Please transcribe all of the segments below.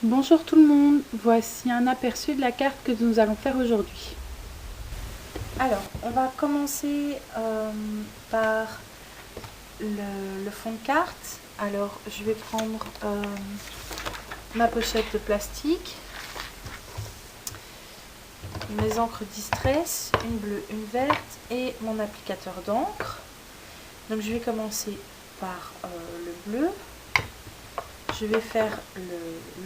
Bonjour tout le monde, voici un aperçu de la carte que nous allons faire aujourd'hui. Alors, on va commencer par le fond de carte. Alors, je vais prendre ma pochette de plastique, mes encres Distress, une bleue, une verte et mon applicateur d'encre. Donc, je vais commencer par le bleu. Je vais faire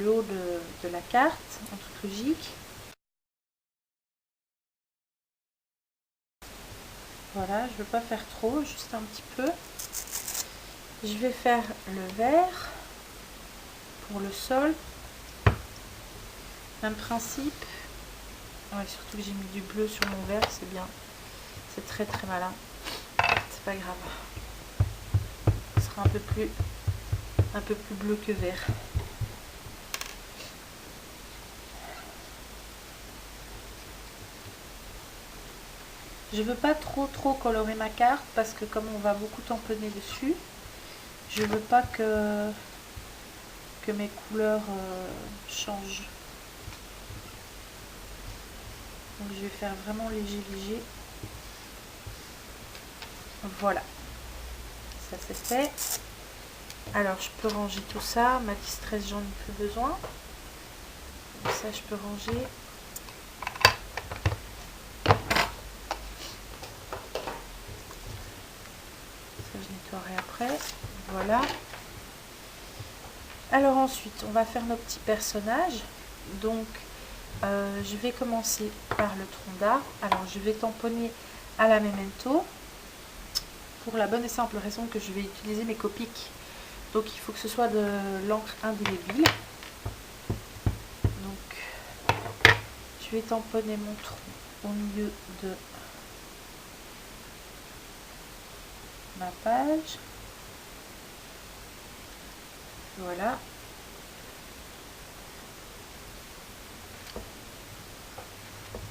le haut de la carte en toute logique. Voilà, je ne veux pas faire trop, juste un petit peu. Je vais faire le vert pour le sol. Même principe. Ouais, surtout que j'ai mis du bleu sur mon vert, c'est bien. C'est très très malin. C'est pas grave. Ce sera un peu plus bleu que vert. Je veux pas trop colorer ma carte parce que comme on va beaucoup tamponner dessus, je veux pas que mes couleurs changent. Donc je vais faire vraiment léger. Voilà, ça c'est fait. Alors je peux ranger tout ça, ma Distress j'en ai plus besoin. Donc ça je peux ranger. Ça je nettoierai après. Voilà. Alors ensuite on va faire nos petits personnages. Donc je vais commencer par le tronc d'arbre. Alors je vais tamponner à la Memento pour la bonne et simple raison que je vais utiliser mes Copics. Donc il faut que ce soit de l'encre indélébile. Donc je vais tamponner mon tronc au milieu de ma page. Voilà.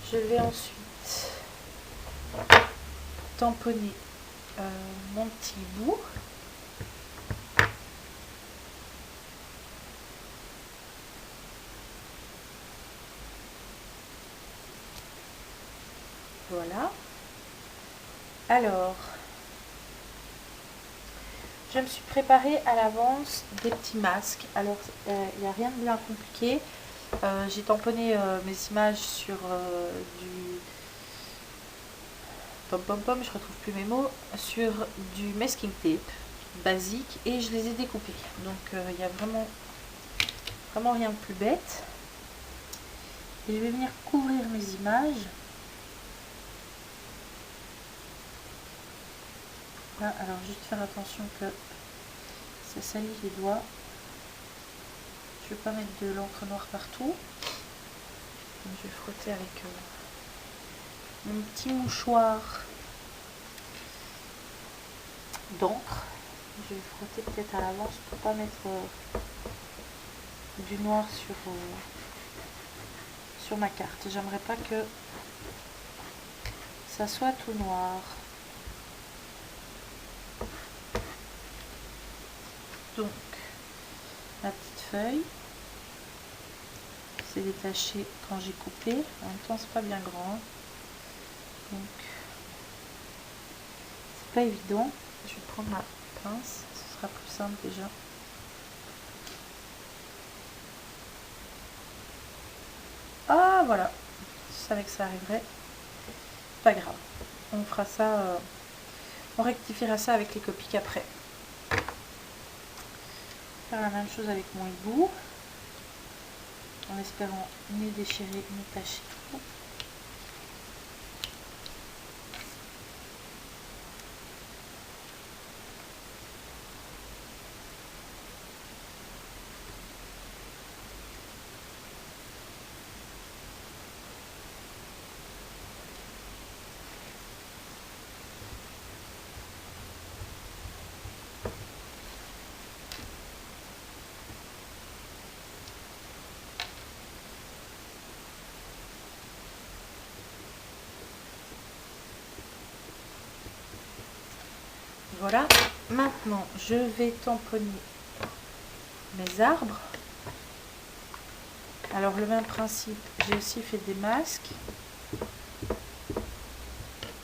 Je vais ensuite tamponner mon petit bout. Voilà. Alors, je me suis préparée à l'avance des petits masques. Alors, il n'y a rien de bien compliqué. J'ai tamponné mes images sur du je retrouve plus mes mots, sur du masking tape basique et je les ai découpés. Donc il n'y a vraiment rien de plus bête. Et je vais venir couvrir mes images. Là, alors juste faire attention que ça salit les doigts. Je ne vais pas mettre de l'encre noire partout. Donc, je vais frotter avec mon petit mouchoir d'encre. Je vais frotter peut-être à l'avance pour pas mettre du noir sur ma carte. J'aimerais pas que ça soit tout noir. Donc ma petite feuille s'est détachée quand j'ai coupé. En même temps c'est pas bien grand. Donc c'est pas évident. Je vais prendre ma pince, ce sera plus simple déjà. Ah voilà, je savais que ça arriverait. Pas grave, on fera ça, on rectifiera ça avec les Copics après. Faire la même chose avec mon hibou, en espérant ni déchirer ni tacher tout. Voilà, maintenant je vais tamponner mes arbres. Alors le même principe, j'ai aussi fait des masques.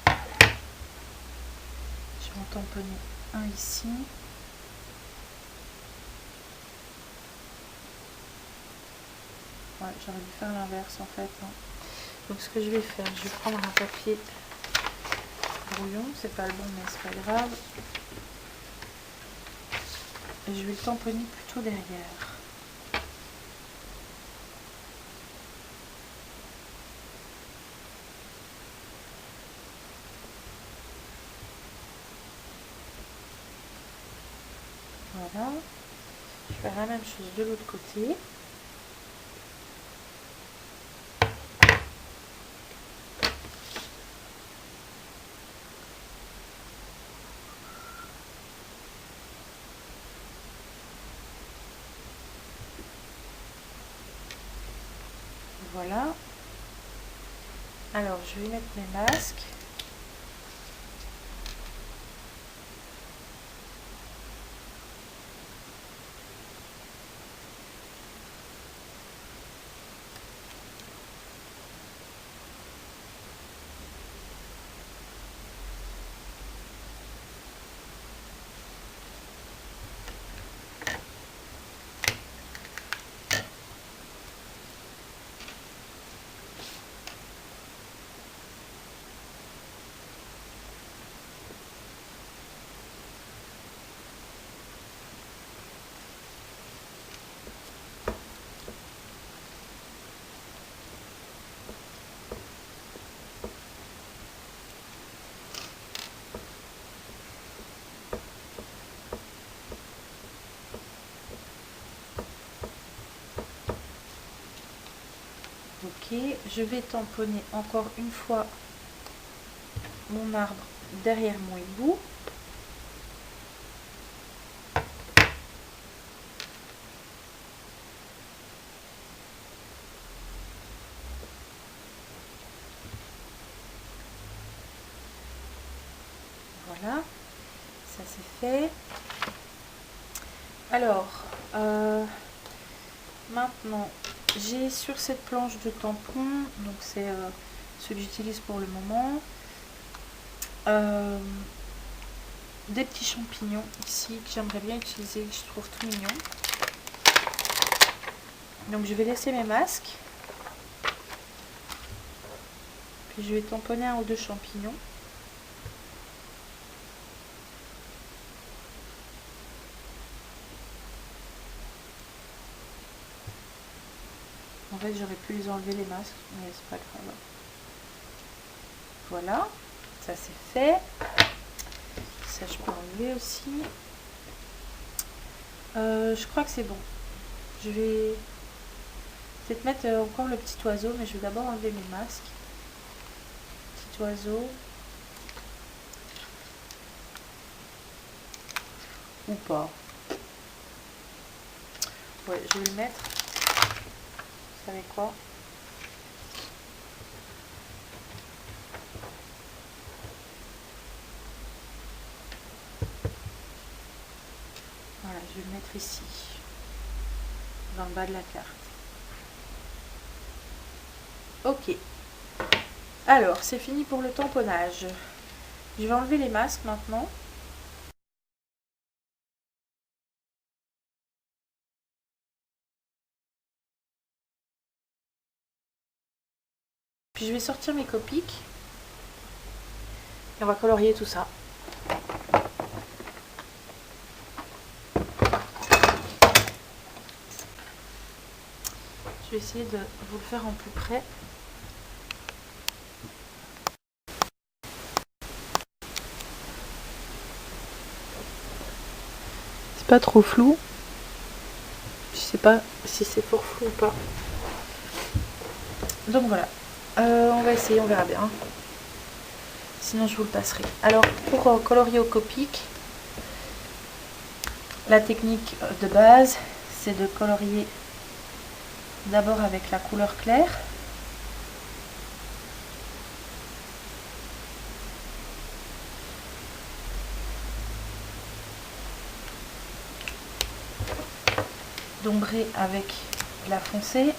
Je vais en tamponner un ici. Ouais, j'aurais dû faire l'inverse en fait. Hein. Donc ce que je vais faire, je vais prendre un papier brouillon, c'est pas le bon mais c'est pas grave. Et je vais le tamponner plutôt derrière. Voilà. Je vais faire la même chose de l'autre côté. Voilà. Alors, je vais mettre mes masques. Ok, je vais tamponner encore une fois mon arbre derrière mon hibou. Voilà, ça c'est fait. Alors, maintenant, j'ai sur cette planche de tampon, donc c'est ce que j'utilise pour le moment, des petits champignons ici que j'aimerais bien utiliser, que je trouve tout mignon. Donc je vais laisser mes masques, puis je vais tamponner un ou deux champignons. En fait, j'aurais pu les enlever les masques, mais c'est pas grave. Voilà, ça c'est fait. Ça, je peux enlever aussi. Je crois que c'est bon. Je vais peut-être mettre encore le petit oiseau, mais je vais d'abord enlever mes masques. Petit oiseau. Ou pas. Ouais, je vais le mettre. Vous savez quoi? Voilà, je vais le mettre ici, dans le bas de la carte. Ok. Alors, c'est fini pour le tamponnage. Je vais enlever les masques maintenant. Puis je vais sortir mes Copics. Et on va colorier tout ça. Je vais essayer de vous le faire en plus près. C'est pas trop flou. Je sais pas si c'est fort flou ou pas. Donc voilà. On va essayer, on verra bien. Sinon je vous le passerai. Alors pour colorier au Copic, la technique de base, c'est de colorier d'abord avec la couleur claire. D'ombrer avec la foncée.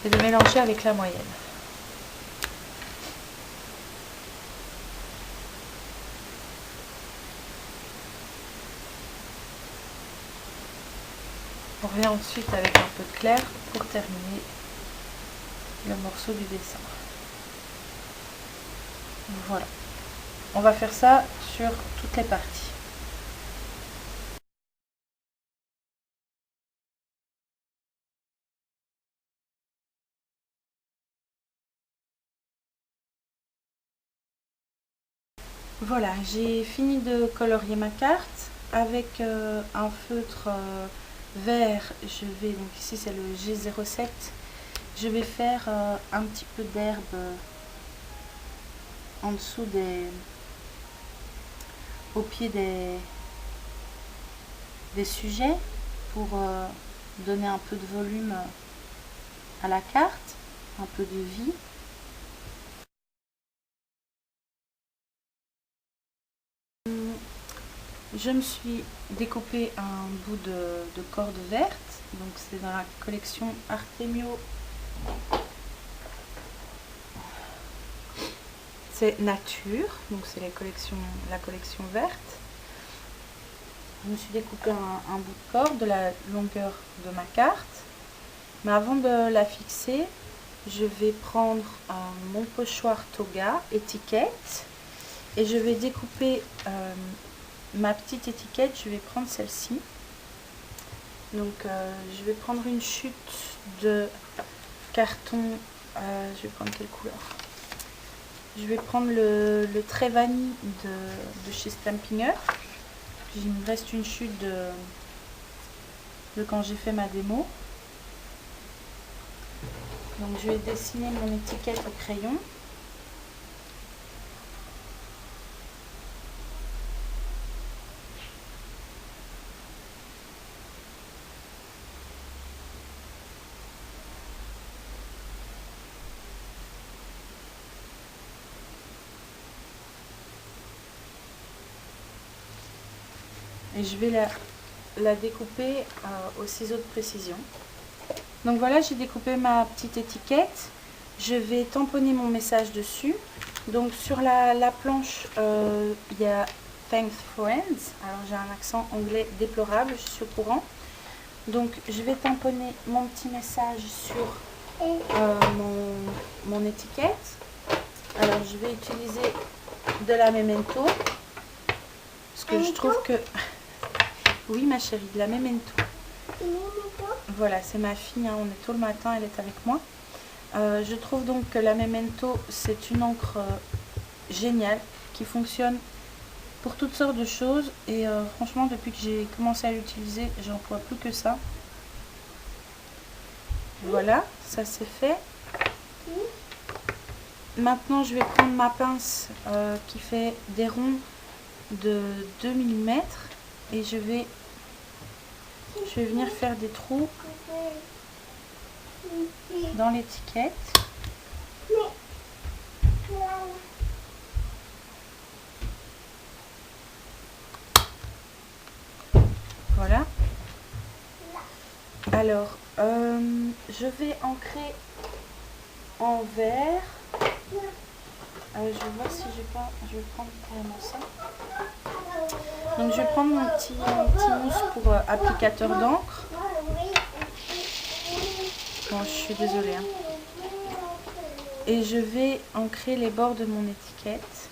et de mélanger avec la moyenne. On revient ensuite avec un peu de clair pour terminer le morceau du dessin. Voilà. On va faire ça sur toutes les parties. Voilà, j'ai fini de colorier ma carte avec un feutre vert. Je vais, donc ici c'est le G07, je vais faire un petit peu d'herbe en dessous au pied des sujets pour donner un peu de volume à la carte, un peu de vie. Je me suis découpé un bout de corde verte, donc c'est dans la collection Artemio. C'est Nature, donc c'est la collection verte. Je me suis découpé un bout de corde de la longueur de ma carte. Mais avant de la fixer, je vais prendre mon pochoir toga étiquette et je vais découper ma petite étiquette. Je vais prendre celle-ci. Donc je vais prendre une chute de carton. Je vais prendre quelle couleur? Je vais prendre le trait vanille de chez Stampinger. Il me reste une chute de quand j'ai fait ma démo. Donc je vais dessiner mon étiquette au crayon. Et je vais la découper au ciseau de précision. Donc voilà, j'ai découpé ma petite étiquette. Je vais tamponner mon message dessus. Donc sur la planche, il y a Thanks Friends. Alors j'ai un accent anglais déplorable, je suis au courant. Donc je vais tamponner mon petit message sur mon étiquette. Alors je vais utiliser de la Memento. Parce que je trouve que... Oui ma chérie, de la Memento. Voilà, c'est ma fille, hein, on est tôt le matin, elle est avec moi. Je trouve donc que la Memento, c'est une encre géniale qui fonctionne pour toutes sortes de choses. Et franchement, depuis que j'ai commencé à l'utiliser, j'emploie plus que ça. Voilà, ça c'est fait. Maintenant, je vais prendre ma pince qui fait des ronds de 2 mm et je vais venir faire des trous dans l'étiquette. Voilà. Alors, je vais ancrer en vert. Je vais voir si je vais prendre carrément ça. Donc je vais prendre mon petit mousse pour applicateur d'encre. Bon, je suis désolée. Hein. Et je vais ancrer les bords de mon étiquette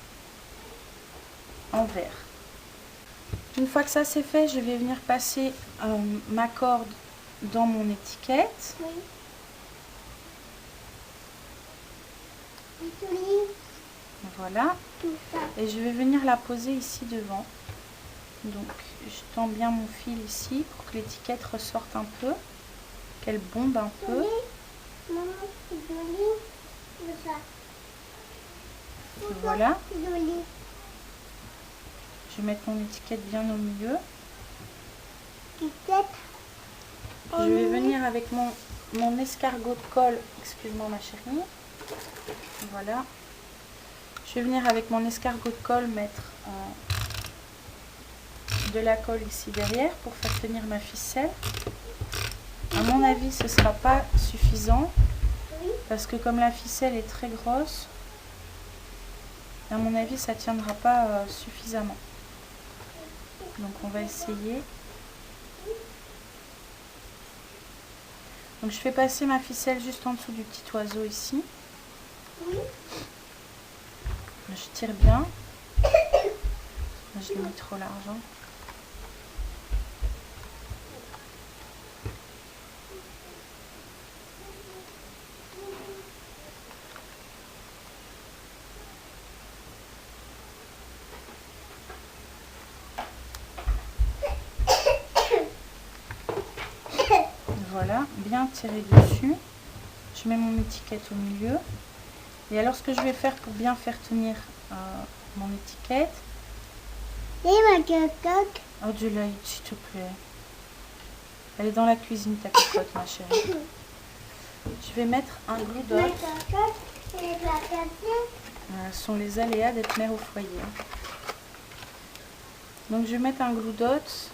en vert. Une fois que ça c'est fait, je vais venir passer ma corde dans mon étiquette. Voilà. Et je vais venir la poser ici devant. Donc je tends bien mon fil ici pour que l'étiquette ressorte un peu, qu'elle bombe un peu. Voilà. Je vais mettre mon étiquette bien au milieu. Je vais venir avec mon escargot de colle. Excuse-moi ma chérie. Voilà. Je vais venir avec mon escargot de colle mettre de la colle ici derrière pour faire tenir ma ficelle. À mon avis, ce ne sera pas suffisant. parce que comme la ficelle est très grosse, à mon avis ça tiendra pas suffisamment. Donc on va essayer. Donc je fais passer ma ficelle juste en dessous du petit oiseau ici. Je tire bien. Je l'ai mis trop large. Hein. Voilà, bien tirer dessus. Je mets mon étiquette au milieu. Et alors ce que je vais faire pour bien faire tenir mon étiquette. Et ma cocotte. Oh Adélaïde, s'il te plaît. Elle est dans la cuisine ta cocotte ma chérie. Je vais mettre un glue dot. Ce sont les aléas d'être mère au foyer. Donc je vais mettre un glue dot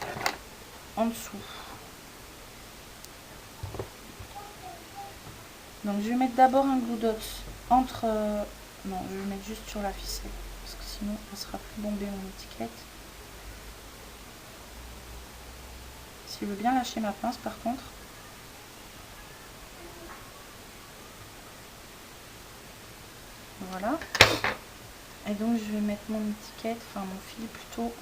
en dessous. Donc je vais mettre d'abord un glue dot entre... non, je vais le mettre juste sur la ficelle. Parce que sinon, elle sera plus bombée mon étiquette. S'il veut bien lâcher ma pince par contre. Voilà. Et donc je vais mettre mon étiquette, enfin mon fil plutôt.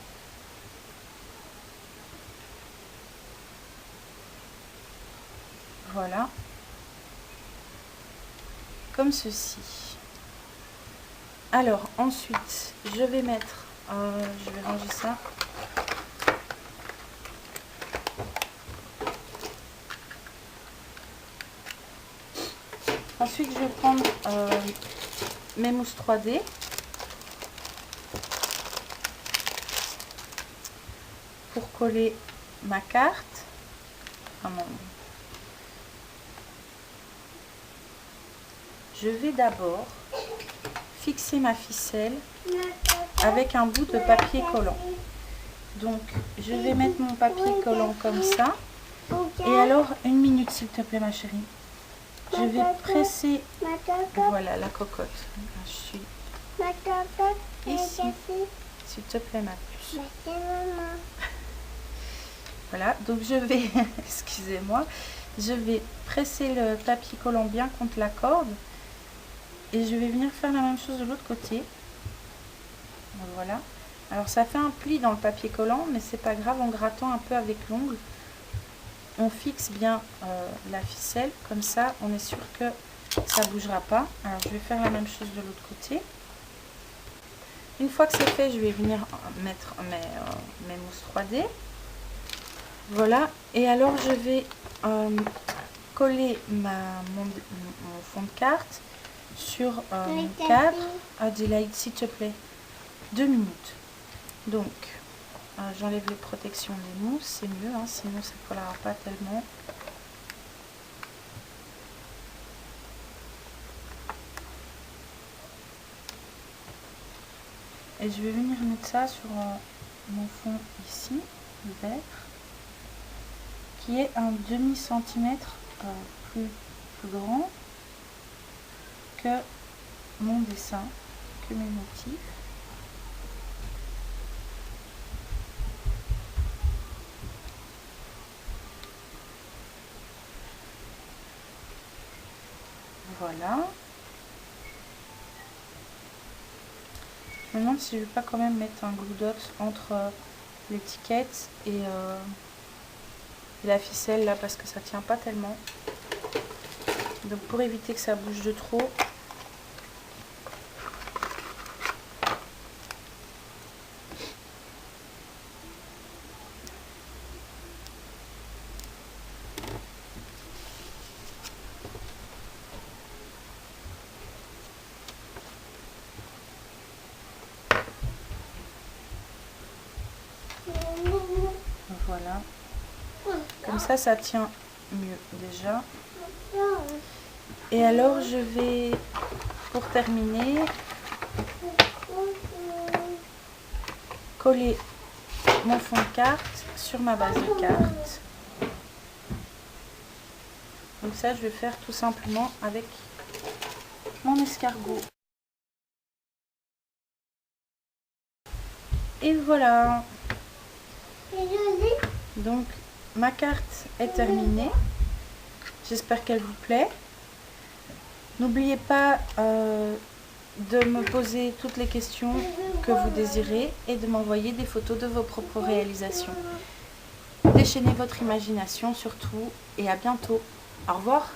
Voilà. Comme ceci. Alors ensuite, je vais mettre, je vais ranger ça. Ensuite, je vais prendre mes mousses 3D. Pour coller ma carte. Je vais d'abord fixer ma ficelle avec un bout de papier collant. Donc, je vais mettre mon papier collant comme ça. Et alors, une minute s'il te plaît ma chérie. Je vais presser, voilà la cocotte. Je suis ici, s'il te plaît ma puce. Voilà, donc je vais, excusez-moi, je vais presser le papier collant bien contre la corde. Et je vais venir faire la même chose de l'autre côté. Voilà. Alors ça fait un pli dans le papier collant, mais c'est pas grave, en grattant un peu avec l'ongle, on fixe bien la ficelle, comme ça on est sûr que ça ne bougera pas. Alors je vais faire la même chose de l'autre côté. Une fois que c'est fait, je vais venir mettre mes mousses 3D. Voilà, et alors je vais coller mon fond de carte sur mon cadre. Adélaïde, s'il te plaît, 2 minutes. Donc, j'enlève les protections des mousses, c'est mieux, hein, sinon ça ne collera pas tellement. Et je vais venir mettre ça sur mon fond ici, vert, qui est un demi-centimètre plus grand que mon dessin, que mes motifs. Voilà. Je me demande si je ne vais pas quand même mettre un glue dot entre l'étiquette et la ficelle là, parce que ça tient pas tellement. Donc pour éviter que ça bouge de trop. Voilà. Comme ça tient mieux déjà. Et alors je vais, pour terminer, coller mon fond de carte sur ma base de carte. Donc ça je vais faire tout simplement avec mon escargot. Et voilà. Donc ma carte est terminée. J'espère qu'elle vous plaît. N'oubliez pas de me poser toutes les questions que vous désirez et de m'envoyer des photos de vos propres réalisations. Déchaînez votre imagination surtout et à bientôt. Au revoir.